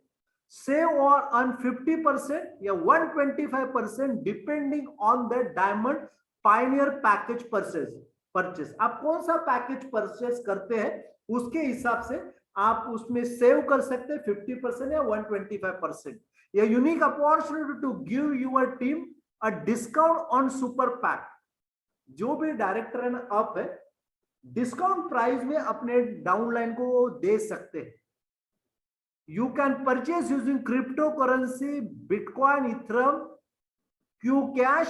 सेव और अर्न 50% या 125% depending on the diamond Pioneer package purchase. आप कौन सा पैकेज परचेस करते हैं उसके हिसाब से आप उसमें सेव कर सकते हैं 50% या 125%। ये unique opportunity to give your team a discount on super pack. जो भी डायरेक्टर एंड अप है डिस्काउंट प्राइस में अपने डाउनलाइन को दे सकते हैं। You can purchase using cryptocurrency, bitcoin, ethereum, Q cash,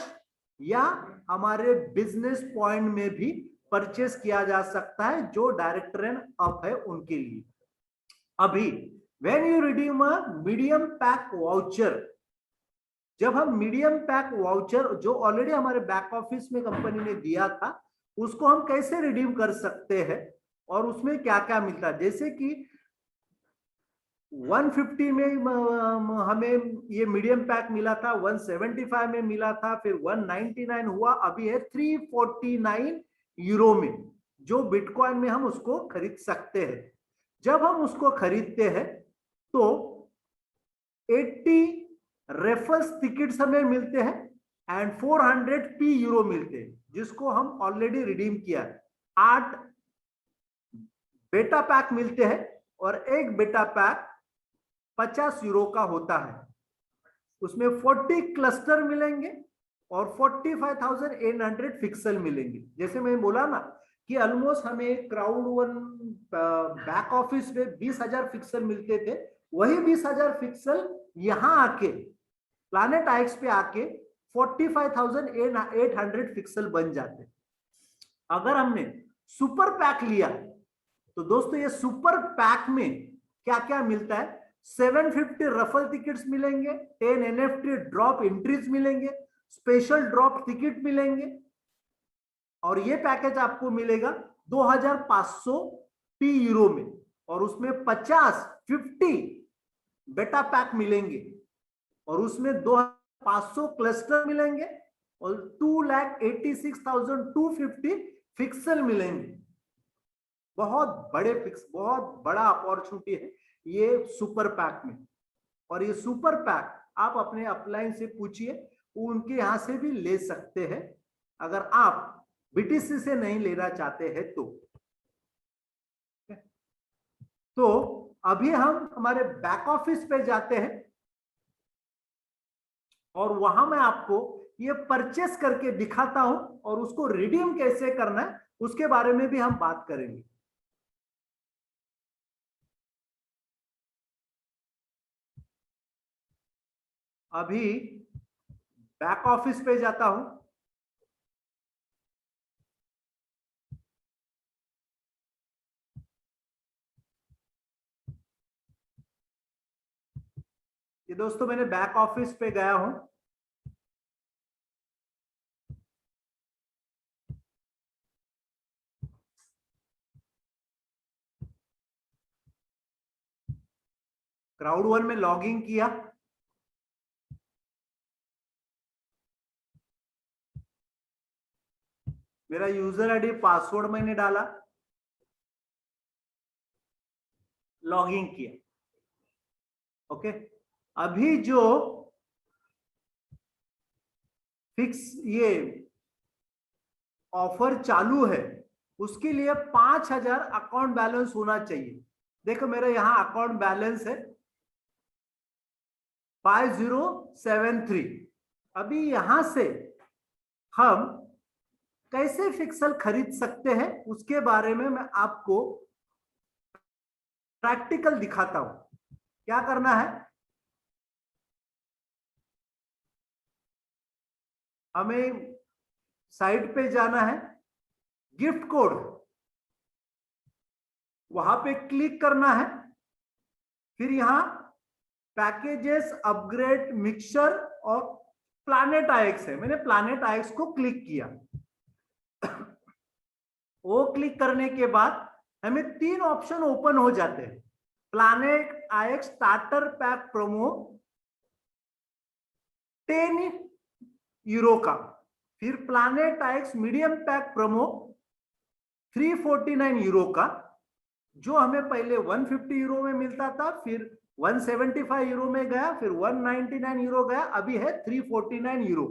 या हमारे बिजनेस पॉइंट में भी परचेस किया जा सकता है जो डायरेक्टर एंड अप है उनके लिए। अभी when you redeem a medium pack voucher, जब हम मीडियम पैक वाउचर जो ऑलरेडी हमारे बैक ऑफिस में कंपनी ने दिया था उसको हम कैसे रिडीम कर सकते हैं और उसमें क्या क्या मिलता है, जैसे कि 150 में हमें ये मीडियम पैक मिला था, 175 में मिला था, फिर 199 हुआ, अभी है 349 यूरो में, जो बिटकॉइन में हम उसको खरीद सकते हैं। जब हम उसको खरीदते हैं तो 80 रेफरल्स टिकट्स हमें मिलते हैं एंड 400 पी यूरो मिलते हैं, जिसको हम ऑलरेडी रिडीम किया। 8 बेटा पैक मिलते हैं और एक बेटा पैक 50 यूरो का होता है। उसमें 40 क्लस्टर मिलेंगे और 45,800 फिक्सल मिलेंगे। जैसे मैं बोला ना कि ऑलमोस्ट हमें क्राउड वन बैक ऑफिस में 20,000 फिक्सल मिलते थे, वही 20,000 फिक्सल यहां आके प्लैनेट आईएक्स पे आके 45,800 फिक्सल बन जाते। अगर हमने सुपर पैक लिया तो दोस्तों ये सुपर पैक में क्या क्या मिलता है, 750 रफल टिकट्स मिलेंगे, 10 एनएफटी ड्रॉप एंट्रीज मिलेंगे, स्पेशल ड्रॉप टिकट मिलेंगे, और ये पैकेज आपको मिलेगा 2,500 पी यूरो में, और उसमें 50 बेटा पैक मिलेंगे, और उसमें 2,500 क्लस्टर मिलेंगे और 2,86,250 फिक्सल मिलेंगे। बहुत बड़े फिक्स, बहुत बड़ा अपॉर्चुनिटी है ये सुपर पैक में। और ये सुपर पैक आप अपने अपलाइन से पूछिए, उनके यहां से भी ले सकते हैं अगर आप बीटीसी से नहीं लेना चाहते हैं तो अभी हम हमारे बैक ऑफिस पे जाते हैं और वहां मैं आपको ये परचेस करके दिखाता हूं और उसको रिडीम कैसे करना है उसके बारे में भी हम बात करेंगे। अभी बैक ऑफिस पे जाता हूं, ये दोस्तों मैंने बैक ऑफिस पे गया हूं। क्राउड वन में लॉगिन किया, मेरा यूजर आईडी पासवर्ड मैंने डाला, लॉगिन किया। ओके, अभी जो फिक्स ये ऑफर चालू है उसके लिए 5000 अकाउंट बैलेंस होना चाहिए। देखो मेरा यहां अकाउंट बैलेंस है 5073। अभी यहां से हम कैसे फिक्सल खरीद सकते हैं उसके बारे में मैं आपको प्रैक्टिकल दिखाता हूं। क्या करना है, हमें साइट पे जाना है, गिफ्ट कोड वहां पे क्लिक करना है, फिर यहां पैकेजेस अपग्रेड मिक्सचर और प्लैनेट आईएक्स है, मैंने प्लैनेट आईएक्स को क्लिक किया। वो क्लिक करने के बाद हमें 3 ऑप्शन ओपन हो जाते हैं। Planet आईएक्स starter pack promo 10 euro का, फिर planet आईएक्स medium pack promo 349 euro का, जो हमें पहले 150 यूरो में मिलता था, फिर 175 यूरो में गया, फिर 199 यूरो गया, अभी है 349 यूरो।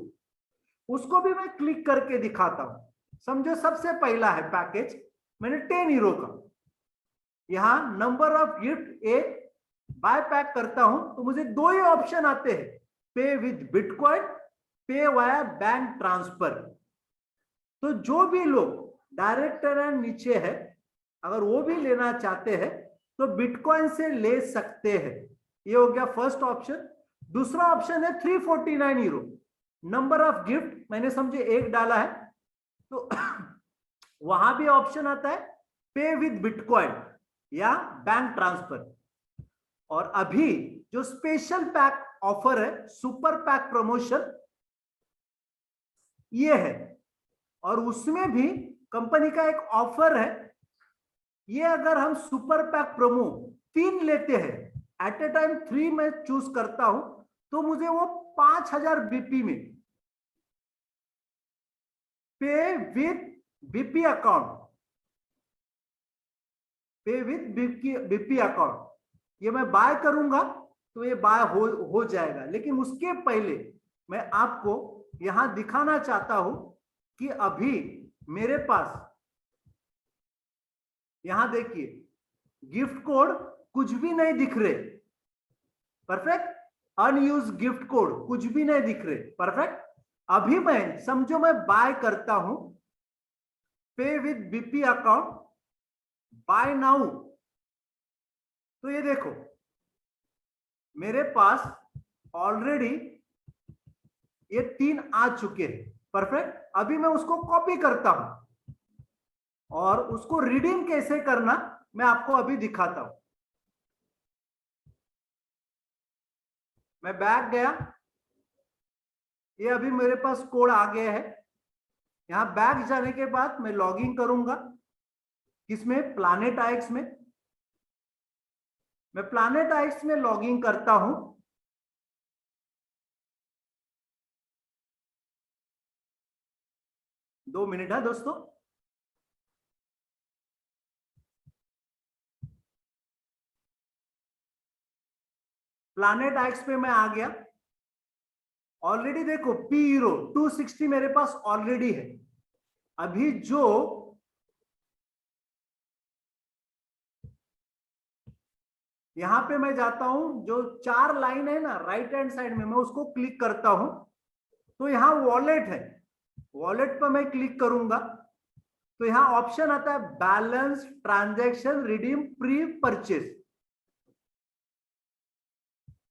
उसको भी मैं क्लिक करके दिखाता हूं। समझो सबसे पहला है पैकेज, मैंने 10 यूरो का, यहां number of gift a buy pack करता हूं तो मुझे 2 ही ऑप्शन आते हैं, पे विद बिटकॉइन, पे वाया बैंक ट्रांसफर। तो जो भी लोग डायरेक्टर एंड नीचे है अगर वो भी लेना चाहते हैं तो बिटकॉइन से ले सकते हैं। ये हो गया फर्स्ट ऑप्शन। दूसरा ऑप्शन है 349 यूरो, नंबर ऑफ गिफ्ट मैंने समझे 1 डाला है तो वहां भी ऑप्शन आता है पे विद बिटकॉइन या बैंक ट्रांसफर। और अभी जो स्पेशल पैक ऑफर है, सुपर पैक प्रमोशन, ये है, और उसमें भी कंपनी का एक ऑफर है। ये अगर हम सुपर पैक प्रोमो 3 लेते हैं, एट ए टाइम 3 में चूज करता हूं तो मुझे वो 5000 बीपी में पे विद बीपी अकाउंट, पे विद बीपी अकाउंट, ये मैं बाय करूंगा तो ये बाय हो जाएगा। लेकिन उसके पहले मैं आपको यहां दिखाना चाहता हूं कि अभी मेरे पास यहां देखिए गिफ्ट कोड कुछ भी नहीं दिख रहे, परफेक्ट, अनयूज गिफ्ट कोड कुछ भी नहीं दिख रहे, परफेक्ट। अभी मैं समझो मैं बाय करता हूं pay with BP account, buy now, तो ये देखो मेरे पास ऑलरेडी ये 3 आ चुके हैं, परफेक्ट। अभी मैं उसको कॉपी करता हूं और उसको रिडीम कैसे करना मैं आपको अभी दिखाता हूं। मैं बैक गया, ये अभी मेरे पास कोड आ गया है। यहां बैक जाने के बाद मैं लॉगिन करूंगा, किसमें, प्लैनेट आईएक्स में। मैं प्लैनेट आईएक्स में लॉगिन करता हूं। दो मिनट है दोस्तों। प्लैनेट आईएक्स पे मैं आ गया। ऑलरेडी देखो पी यूरो 260 मेरे पास ऑलरेडी है। अभी जो यहां पे मैं जाता हूं, जो 4 लाइन है ना राइट हैंड साइड में, मैं उसको क्लिक करता हूं तो यहां वॉलेट है, वॉलेट पर मैं क्लिक करूंगा तो यहां ऑप्शन आता है balance transaction redeem pre purchase.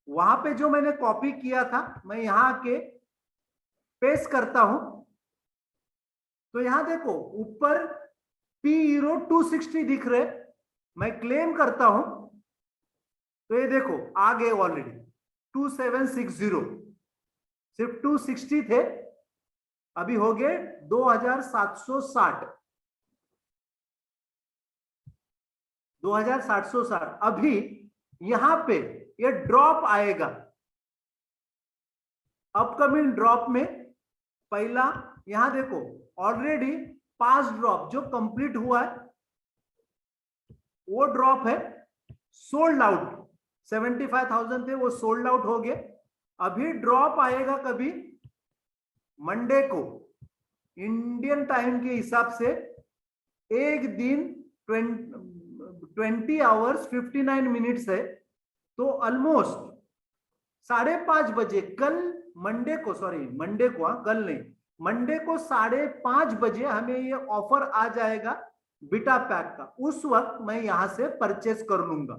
वहां पे जो मैंने कॉपी किया था मैं यहां के पेस्ट करता हूं तो यहां देखो ऊपर पी यूरो 260 दिख रहे, मैं क्लेम करता हूं तो ये देखो आ गए ऑलरेडी 2760, सिर्फ 260 थे, अभी हो गए 2760, 2760। अभी यहां पे ये ड्रॉप आएगा। अपकमिंग ड्रॉप में पहला यहां देखो ऑलरेडी पास ड्रॉप जो कंप्लीट हुआ है वो ड्रॉप है सोल्ड आउट, 75,000 थे वो सोल्ड आउट हो गए। अभी ड्रॉप आएगा कभी मंडे को इंडियन टाइम के हिसाब से, एक दिन 20 आवर्स 59 मिनट्स है, तो ऑलमोस्ट 5:30 बजे कल मंडे को, कल नहीं, मंडे को 5:30 बजे हमें ये ऑफर आ जाएगा बीटा पैक का। उस वक्त मैं यहां से परचेस कर लूंगा।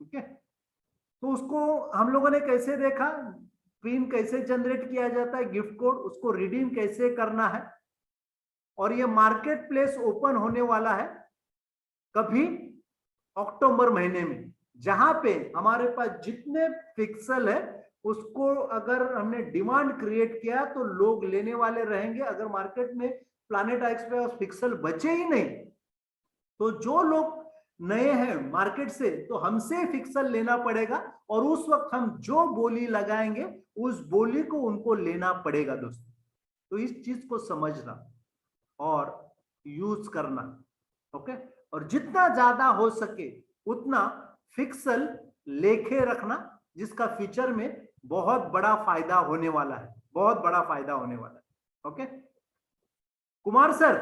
ठीक है, तो उसको हम लोगों ने कैसे देखा, पिन कैसे जनरेट किया जाता है, गिफ्ट कोड उसको रिडीम कैसे करना है, और ये मार्केट प्लेस ओपन होने वाला है कभी अक्टूबर महीने में, जहां पे हमारे पास जितने पिक्सल है उसको अगर हमने डिमांड क्रिएट किया तो लोग लेने वाले रहेंगे। अगर मार्केट में प्लैनेट एक्स पे पिक्सल बचे ही नहीं तो जो लोग नए हैं मार्केट से तो हमसे पिक्सल लेना पड़ेगा, और उस वक्त हम जो बोली लगाएंगे उस बोली को उनको लेना पड़ेगा दोस्तों। तो इस चीज को समझना और यूज करना। ओके, और जितना ज्यादा हो सके उतना पिक्सल लेके रखना, जिसका फ्यूचर में बहुत बड़ा फायदा होने वाला है, बहुत बड़ा फायदा होने वाला है। Okay Kumar sir,